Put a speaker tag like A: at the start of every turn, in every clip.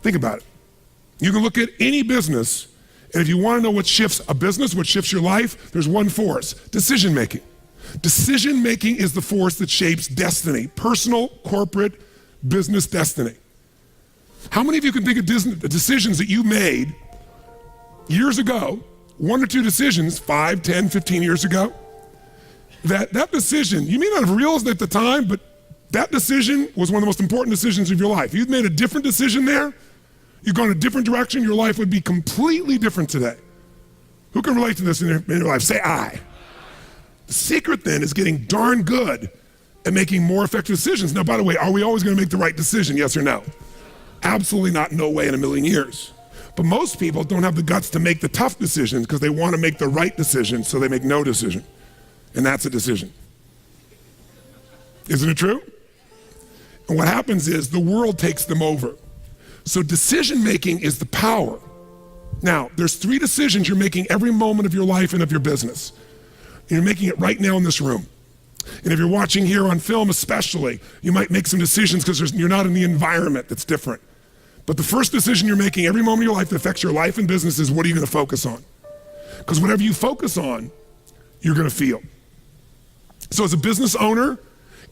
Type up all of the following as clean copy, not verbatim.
A: Think about it. You can look at any business, and if you want to know what shifts a business, what shifts your life, there's one force: decision-making. Decision-making is the force that shapes destiny, personal, corporate, business destiny. How many of you can think of decisions that you made years ago, 1 or 2 decisions, 5, 10, 15 years ago, that decision, you may not have realized it at the time, but that decision was one of the most important decisions of your life. If you'd made a different decision there, you've gone a different direction, your life would be completely different today. Who can relate to this in your life? Say I. The secret then is getting darn good at making more effective decisions. Now, by the way, are we always going to make the right decision, yes or no? Absolutely not, no way in a million years. But most people don't have the guts to make the tough decisions because they want to make the right decision, so they make no decision. And that's a decision. Isn't it true? And what happens is the world takes them over. So decision-making is the power. Now, there's 3 decisions you're making every moment of your life and of your business. And you're making it right now in this room. And if you're watching here on film especially, you might make some decisions because you're not in the environment that's different. But the first decision you're making every moment of your life that affects your life and business is, what are you going to focus on? Because whatever you focus on, you're going to feel. So as a business owner,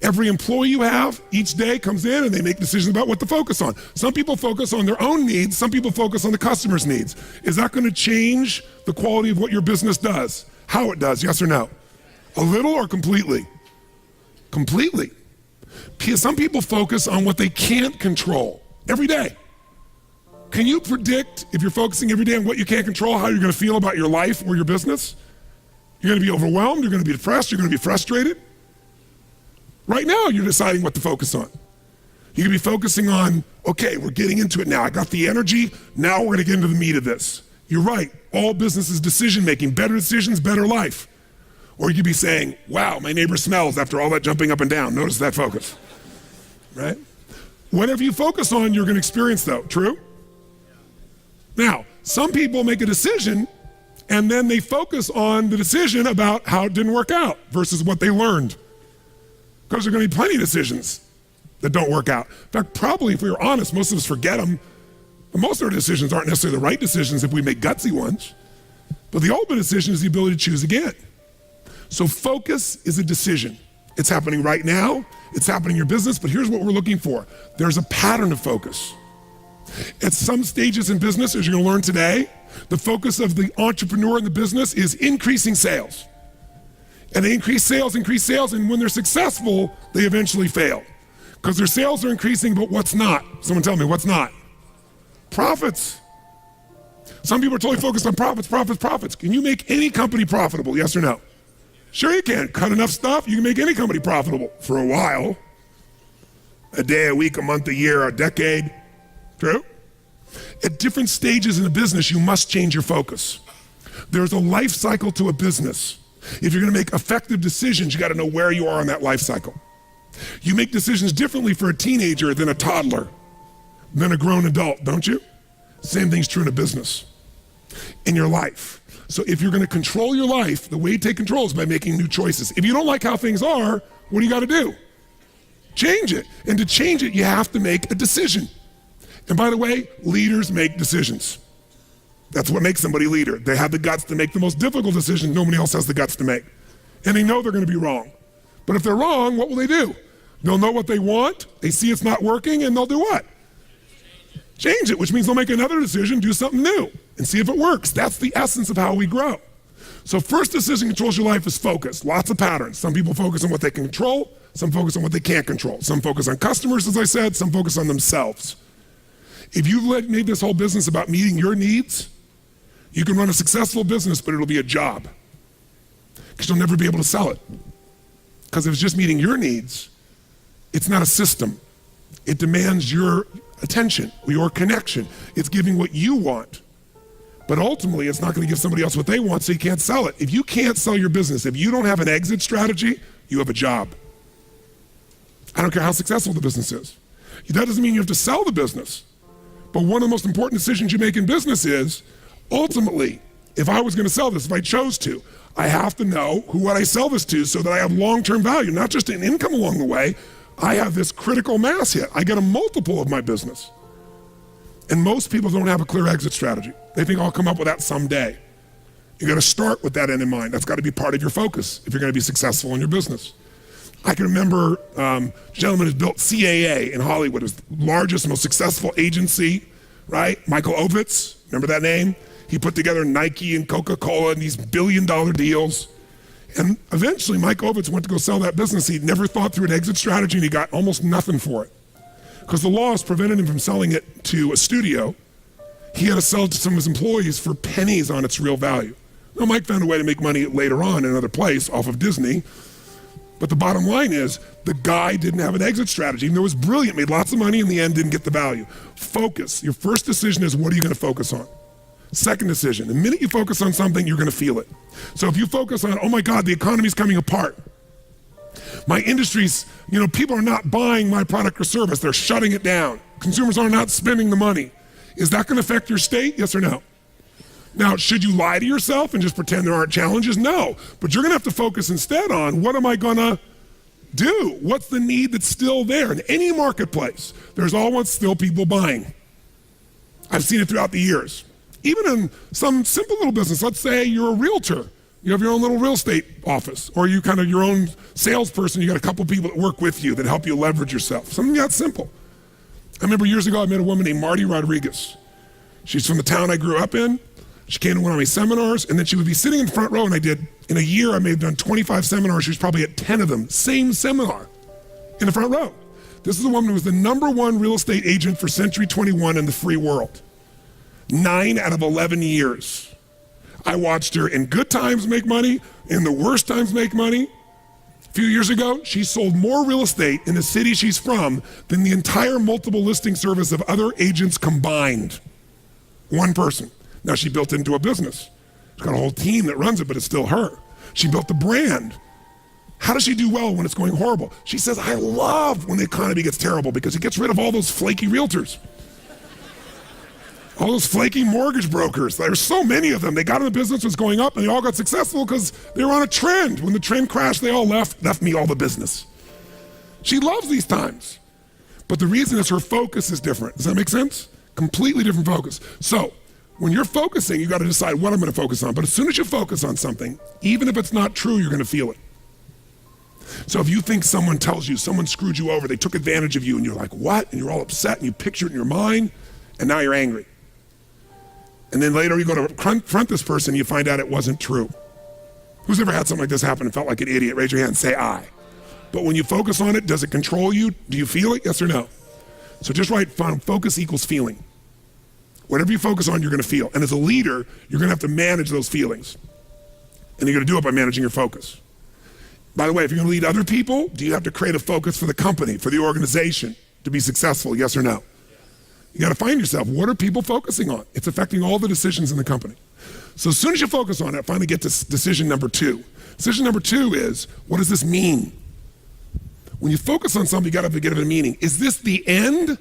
A: every employee you have each day comes in and they make decisions about what to focus on. Some people focus on their own needs, some people focus on the customer's needs. Is that going to change the quality of what your business does? How it does, yes or no? A little or completely? Completely. Some people focus on what they can't control every day. Can you predict, if you're focusing every day on what you can't control, how you're going to feel about your life or your business? You're going to be overwhelmed, you're going to be depressed, you're going to be frustrated. Right now, you're deciding what to focus on. You can be focusing on, okay, we're getting into it now. I got the energy, now we're going to get into the meat of this. You're right, all business is decision-making. Better decisions, better life. Or you could be saying, wow, my neighbor smells after all that jumping up and down. Notice that focus, right? Whatever you focus on, you're going to experience though, true? Now, some people make a decision and then they focus on the decision about how it didn't work out versus what they learned. Because there are going to be plenty of decisions that don't work out. In fact, probably if we were honest, most of us forget them. But most of our decisions aren't necessarily the right decisions if we make gutsy ones. But the ultimate decision is the ability to choose again. So focus is a decision. It's happening right now. It's happening in your business, but here's what we're looking for. There's a pattern of focus. At some stages in business, as you're going to learn today, the focus of the entrepreneur in the business is increasing sales. And they increase sales, and when they're successful, they eventually fail. Because their sales are increasing, but what's not? Someone tell me, what's not? Profits. Some people are totally focused on profits. Can you make any company profitable, yes or no? Sure you can. Cut enough stuff, you can make any company profitable for a while. A day, a week, a month, a year, a decade. True? At different stages in a business, you must change your focus. There's a life cycle to a business. If you're going to make effective decisions, you got to know where you are on that life cycle. You make decisions differently for a teenager than a toddler, than a grown adult, don't you? Same thing's true in a business, in your life. So if you're going to control your life, the way you take control is by making new choices. If you don't like how things are, what do you got to do? Change it. And to change it, you have to make a decision. And by the way, leaders make decisions. That's what makes somebody a leader. They have the guts to make the most difficult decision nobody else has the guts to make. And they know they're going to be wrong. But if they're wrong, what will they do? They'll know what they want, they see it's not working, and they'll do what? Change it, which means they'll make another decision, do something new, and see if it works. That's the essence of how we grow. So first decision controls your life is focus. Lots of patterns. Some people focus on what they can control, some focus on what they can't control. Some focus on customers, as I said, some focus on themselves. If you've made this whole business about meeting your needs, you can run a successful business, but it'll be a job. Because you'll never be able to sell it. Because if it's just meeting your needs, it's not a system. It demands your attention, your connection. It's giving what you want. But ultimately, it's not going to give somebody else what they want, so you can't sell it. If you can't sell your business, if you don't have an exit strategy, you have a job. I don't care how successful the business is. That doesn't mean you have to sell the business. But one of the most important decisions you make in business is, ultimately, if I was going to sell this, if I chose to, I have to know who would I sell this to so that I have long-term value, not just an income along the way. I have this critical mass hit. I get a multiple of my business. And most people don't have a clear exit strategy. They think I'll come up with that someday. You gotta start with that end in mind. That's gotta be part of your focus if you're gonna be successful in your business. I can remember a gentleman who's built CAA in Hollywood. It was the largest, most successful agency, right? Michael Ovitz, remember that name? He put together Nike and Coca-Cola and these billion-dollar deals. And eventually Mike Ovitz went to go sell that business. He never thought through an exit strategy and he got almost nothing for it. Because the laws prevented him from selling it to a studio. He had to sell it to some of his employees for pennies on its real value. Now, Mike found a way to make money later on in another place off of Disney. But the bottom line is, the guy didn't have an exit strategy. Even though it was brilliant, made lots of money, in the end didn't get the value. Focus. Your first decision is, what are you gonna focus on? Second decision, the minute you focus on something, you're gonna feel it. So if you focus on, oh my God, the economy's coming apart. My industry's, people are not buying my product or service, they're shutting it down. Consumers are not spending the money. Is that gonna affect your state, yes or no? Now, should you lie to yourself and just pretend there aren't challenges? No, but you're gonna have to focus instead on, what am I gonna do? What's the need that's still there? In any marketplace, there's always still people buying. I've seen it throughout the years. Even in some simple little business, let's say you're a realtor, you have your own little real estate office, or you kind of your own salesperson, you got a couple people that work with you that help you leverage yourself. Something that simple. I remember years ago, I met a woman named Marty Rodriguez. She's from the town I grew up in. She came to one of my seminars, and then she would be sitting in the front row, and in a year, I may have done 25 seminars. She was probably at 10 of them, same seminar, in the front row. This is a woman who was the #1 real estate agent for Century 21 in the free world. 9 out of 11 years. I watched her in good times make money, in the worst times make money. A few years ago, she sold more real estate in the city she's from than the entire multiple listing service of other agents combined. One person. Now she built it into a business. She's got a whole team that runs it, but it's still her. She built the brand. How does she do well when it's going horrible? She says, I love when the economy gets terrible because it gets rid of all those flaky realtors. All those flaky mortgage brokers. There's so many of them. They got in the business, was going up, and they all got successful because they were on a trend. When the trend crashed, they all left me all the business. She loves these times. But the reason is her focus is different. Does that make sense? Completely different focus. So, when you're focusing, you got to decide what I'm going to focus on. But as soon as you focus on something, even if it's not true, you're going to feel it. So if you think someone tells you, someone screwed you over, they took advantage of you, and you're like, what? And you're all upset, and you picture it in your mind, and now you're angry. And then later you go to confront this person, and you find out it wasn't true. Who's ever had something like this happen and felt like an idiot? Raise your hand and say, I. But when you focus on it, does it control you? Do you feel it? Yes or no? So just write focus equals feeling. Whatever you focus on, you're gonna feel. And as a leader, you're gonna have to manage those feelings. And you're gonna do it by managing your focus. By the way, if you're gonna lead other people, do you have to create a focus for the company, for the organization to be successful, yes or no? You gotta find yourself, what are people focusing on? It's affecting all the decisions in the company. So as soon as you focus on it, finally get to decision number 2. Decision number 2 is, what does this mean? When you focus on something, you gotta give it a meaning. Is this the end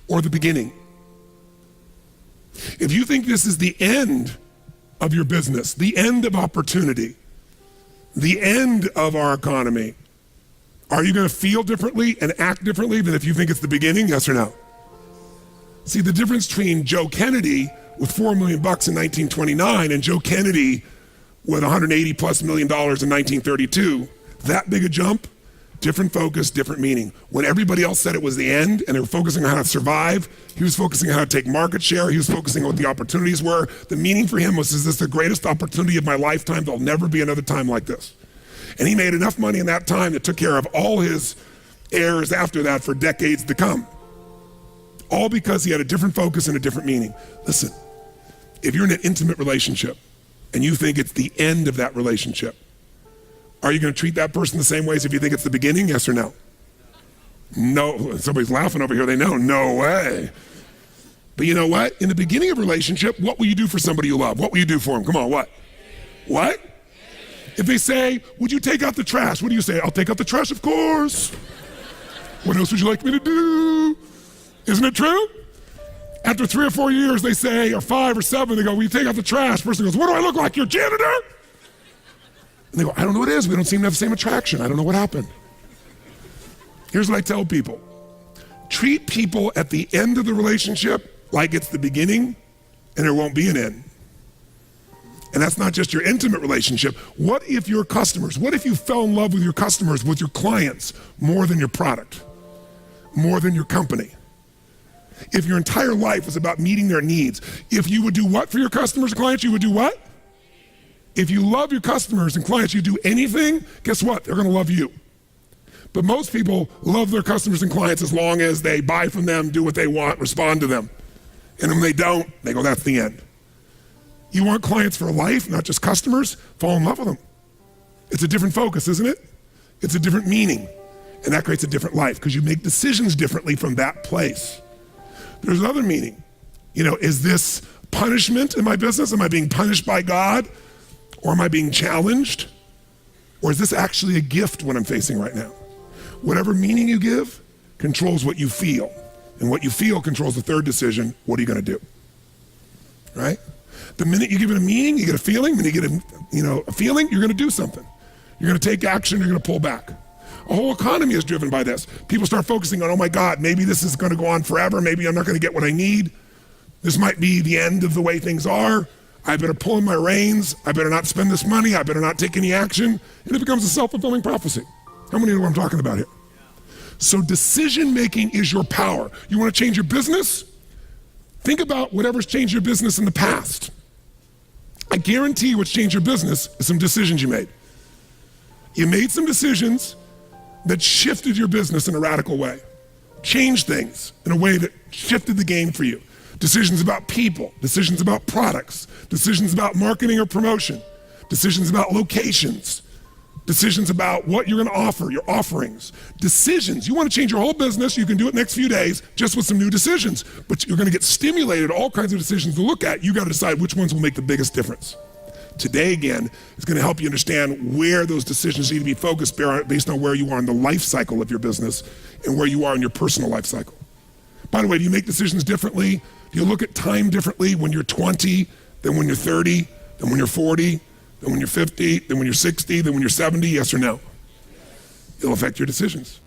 A: or the beginning? If you think this is the end of your business, the end of opportunity, the end of our economy, are you gonna feel differently and act differently than if you think it's the beginning, yes or no? See, the difference between Joe Kennedy with $4 million in 1929 and Joe Kennedy with $180+ million in 1932, that big a jump, different focus, different meaning. When everybody else said it was the end and they were focusing on how to survive, he was focusing on how to take market share, he was focusing on what the opportunities were. The meaning for him was, is this the greatest opportunity of my lifetime? There'll never be another time like this. And he made enough money in that time that took care of all his heirs after that for decades to come. All because he had a different focus and a different meaning. Listen, if you're in an intimate relationship and you think it's the end of that relationship, are you gonna treat that person the same way as if you think it's the beginning, yes or no? No, somebody's laughing over here, they know, no way. But you know what? In the beginning of a relationship, what will you do for somebody you love? What will you do for them? Come on, what? What? If they say, would you take out the trash? What do you say? I'll take out the trash, of course. What else would you like me to do? Isn't it true? After 3 or 4 years, they say, or 5 or 7, they go, will you take out the trash? Person goes, what do I look like, your janitor? And they go, I don't know what it is. We don't seem to have the same attraction. I don't know what happened. Here's what I tell people. Treat people at the end of the relationship like it's the beginning and there won't be an end. And that's not just your intimate relationship. What if your customers, what if you fell in love with your customers, with your clients, more than your product, more than your company? If your entire life was about meeting their needs, if you would do what for your customers and clients, you would do what? If you love your customers and clients, you do anything, guess what? They're gonna love you. But most people love their customers and clients as long as they buy from them, do what they want, respond to them. And when they don't, they go, that's the end. You want clients for life, not just customers? Fall in love with them. It's a different focus, isn't it? It's a different meaning. And that creates a different life because you make decisions differently from that place. There's another meaning. You know, is this punishment in my business? Am I being punished by God? Or am I being challenged? Or is this actually a gift what I'm facing right now? Whatever meaning you give controls what you feel. And what you feel controls the third decision. What are you gonna do? Right? The minute you give it a meaning, you get a feeling. When you get a feeling, you're gonna do something. You're gonna take action, you're gonna pull back. A whole economy is driven by this. People start focusing on, oh my God, maybe this is gonna go on forever. Maybe I'm not gonna get what I need. This might be the end of the way things are. I better pull in my reins. I better not spend this money. I better not take any action. And it becomes a self-fulfilling prophecy. How many know what I'm talking about here? So decision-making is your power. You wanna change your business? Think about whatever's changed your business in the past. I guarantee what's changed your business is some decisions you made. You made some decisions that shifted your business in a radical way, changed things in a way that shifted the game for you. Decisions about people, decisions about products, decisions about marketing or promotion, decisions about locations, decisions about what you're gonna offer, your offerings. Decisions, you wanna change your whole business, you can do it next few days just with some new decisions, but you're gonna get stimulated, all kinds of decisions to look at. You gotta decide which ones will make the biggest difference. Today, again, is gonna help you understand where those decisions need to be focused based on where you are in the life cycle of your business and where you are in your personal life cycle. By the way, do you make decisions differently? Do you look at time differently when you're 20 than when you're 30, than when you're 40, than when you're 50, than when you're 60, than when you're 70, yes or no? It'll affect your decisions.